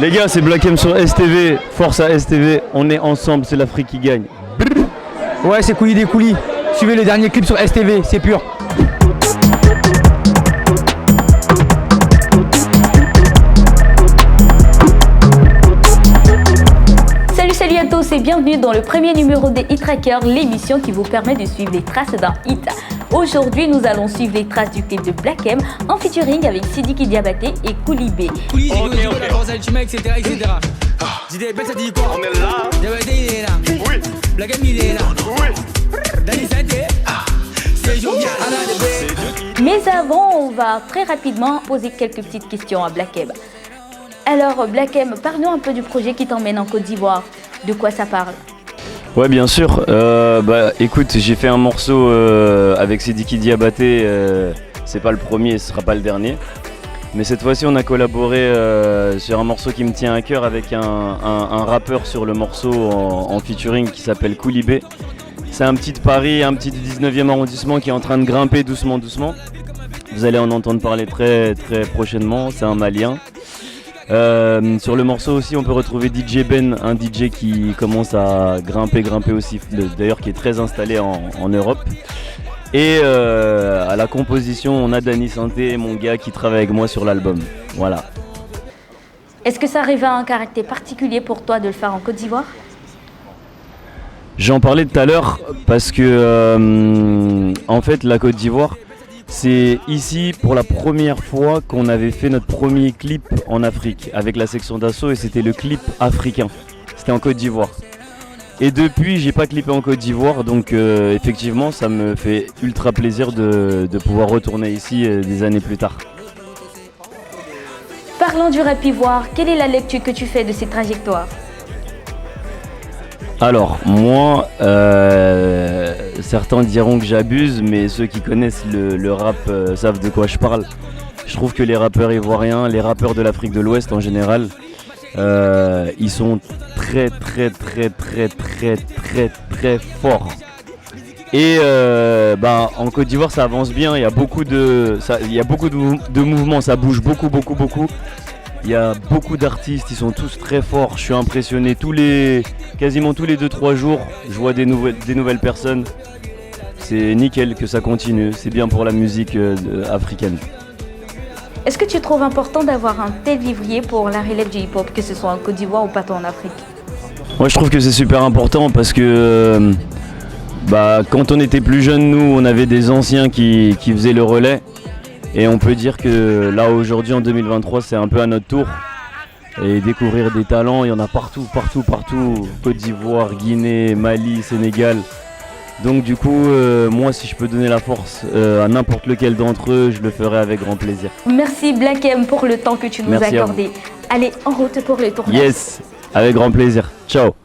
Les gars, c'est Black M sur STV, force à STV, on est ensemble, c'est l'Afrique qui gagne. Ouais, c'est Coulis des Coulis. Suivez le dernier clip sur STV, c'est pur. Salut à tous et bienvenue dans le premier numéro des Hit Trackers, l'émission qui vous permet de suivre les traces d'un hit. Aujourd'hui, nous allons suivre les traces du clip de Black M en featuring avec Sidiki Diabaté et Koulibe. Mais avant, on va très rapidement poser quelques petites questions à Black M. Alors Black M, parle-nous un peu du projet qui t'emmène en Côte d'Ivoire. De quoi ça parle? Ouais, bien sûr. Écoute, j'ai fait un morceau avec Sidiki Diabaté. C'est pas le premier, ce sera pas le dernier. Mais cette fois-ci, on a collaboré sur un morceau qui me tient à cœur avec un rappeur sur le morceau en featuring qui s'appelle Koulibe. C'est un petit de Paris, un petit du 19e arrondissement qui est en train de grimper doucement. Vous allez en entendre parler très très prochainement. C'est un Malien. Sur le morceau aussi on peut retrouver DJ Ben, un DJ qui commence à grimper aussi, d'ailleurs qui est très installé en Europe. Et à la composition on a Danny Santé, mon gars qui travaille avec moi sur l'album. Voilà. Est-ce que ça revêt un caractère particulier pour toi de le faire en Côte d'Ivoire? J'en parlais tout à l'heure parce que en fait la Côte d'Ivoire, c'est ici pour la première fois qu'on avait fait notre premier clip en Afrique avec la section d'assaut et c'était le clip africain. C'était en Côte d'Ivoire. Et depuis, j'ai pas clippé en Côte d'Ivoire, donc effectivement, ça me fait ultra plaisir de pouvoir retourner ici des années plus tard. Parlons du rap ivoire, quelle est la lecture que tu fais de ces trajectoires? Alors, moi, certains diront que j'abuse, mais ceux qui connaissent le rap savent de quoi je parle. Je trouve que les rappeurs ivoiriens, les rappeurs de l'Afrique de l'Ouest en général, ils sont très forts. Et en Côte d'Ivoire, ça avance bien, il y a beaucoup de mouvements, ça bouge beaucoup. Il y a beaucoup d'artistes, ils sont tous très forts, je suis impressionné. Quasiment tous les 2-3 jours, je vois des nouvelles personnes. C'est nickel que ça continue, c'est bien pour la musique africaine. Est-ce que tu trouves important d'avoir un tel vivrier pour la relève du hip-hop, que ce soit en Côte d'Ivoire ou partout en Afrique? Moi je trouve que c'est super important parce que quand on était plus jeunes, nous, on avait des anciens qui faisaient le relais. Et on peut dire que là aujourd'hui en 2023 c'est un peu à notre tour. Et découvrir des talents, il y en a partout. Côte d'Ivoire, Guinée, Mali, Sénégal. Donc du coup, moi si je peux donner la force à n'importe lequel d'entre eux, je le ferai avec grand plaisir. Merci Black M pour le temps que tu nous as accordé. Allez, en route pour le tournage. Yes, avec grand plaisir. Ciao.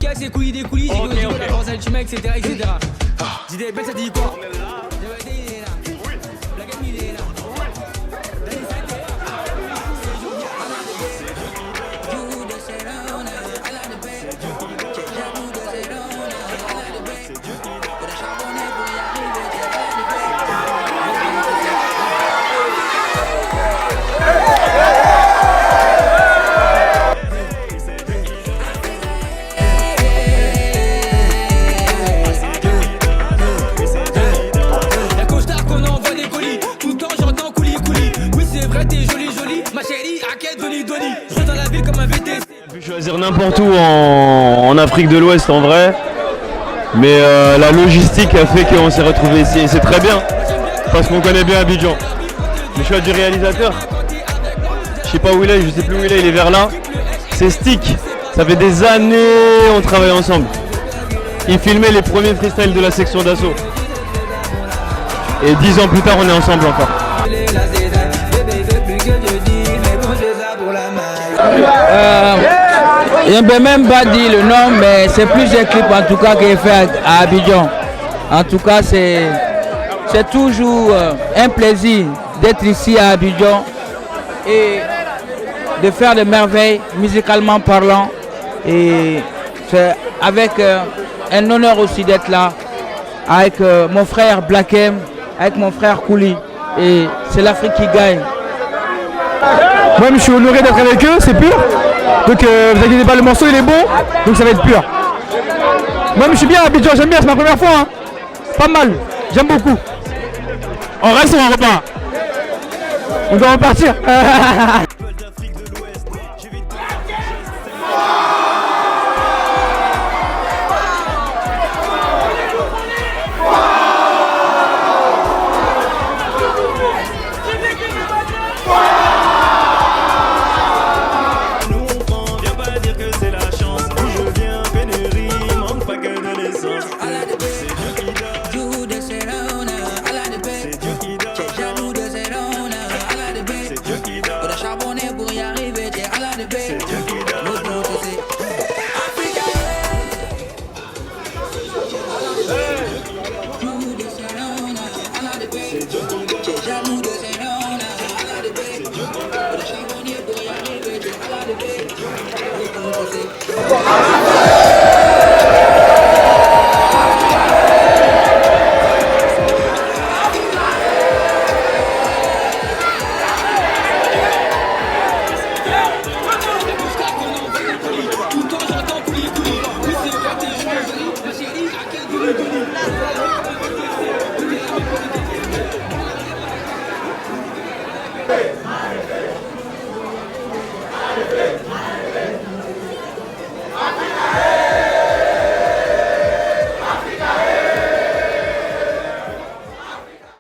Choisir n'importe où en Afrique de l'Ouest en vrai, mais la logistique a fait qu'on s'est retrouvé ici et c'est très bien parce qu'on connaît bien Abidjan. Le choix du réalisateur, je sais pas où il est, je sais plus où il est vers là, c'est Stick. Ça fait des années on travaille ensemble. Il filmait les premiers freestyles de la section d'assaut et 10 ans plus tard on est ensemble encore. Je ne peux même pas dire le nom, mais c'est plusieurs clips en tout cas qu'il est fait à Abidjan. En tout cas, c'est toujours un plaisir d'être ici à Abidjan et de faire des merveilles musicalement parlant. Et c'est avec un honneur aussi d'être là avec mon frère Black M, avec mon frère Kouli. Et c'est l'Afrique qui gagne. Moi, je suis honoré d'être avec eux, c'est pur. Donc vous inquiétez pas, le morceau il est bon, donc ça va être pur. Moi je suis bien à Abidjan, j'aime bien, c'est ma première fois. Hein. Pas mal, j'aime beaucoup. On reste ou on repart? On doit repartir.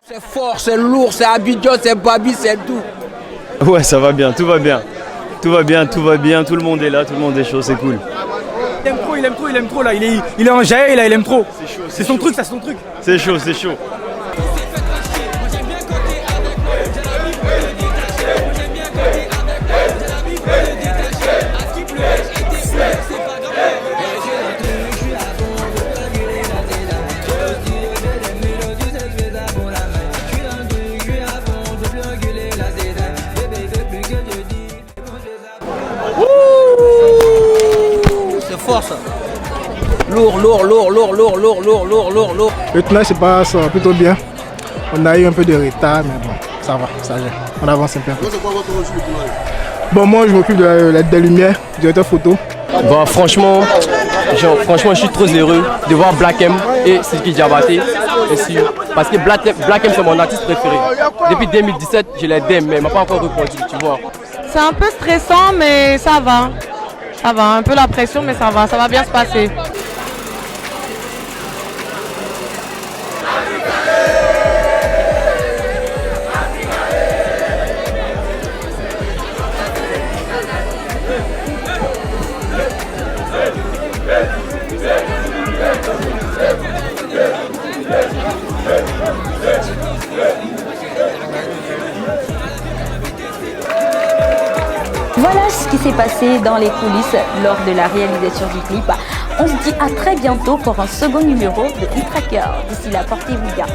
C'est fort, c'est lourd, c'est Abidjan, c'est Babi, c'est tout. Ouais, ça va bien, tout va bien. Tout va bien, tout va bien, tout le monde est là, tout le monde est chaud, c'est cool. Il aime trop là, il est en jaillet là, il aime trop. C'est son truc, ça c'est son truc. C'est chaud, c'est chaud. C'est fort ça. Lourd. Le tournage se passe plutôt bien. On a eu un peu de retard, mais bon, ça va, ça gère. On avance un peu. C'est quoi votre rôle sur le tournage? Bon, moi je m'occupe de des lumières, directeur photo. Bon, franchement, je suis trop heureux de voir Black M et Sidiki Diabaté ici. Parce que Black M c'est mon artiste préféré. Depuis 2017, je l'ai DM, mais il m'a pas encore répondu, tu vois. C'est un peu stressant, mais ça va. Ça va, un peu la pression, mais ça va bien se passer. Voilà ce qui s'est passé dans les coulisses lors de la réalisation du clip. On se dit à très bientôt pour un second numéro de E-Tracker. D'ici là, portez-vous bien.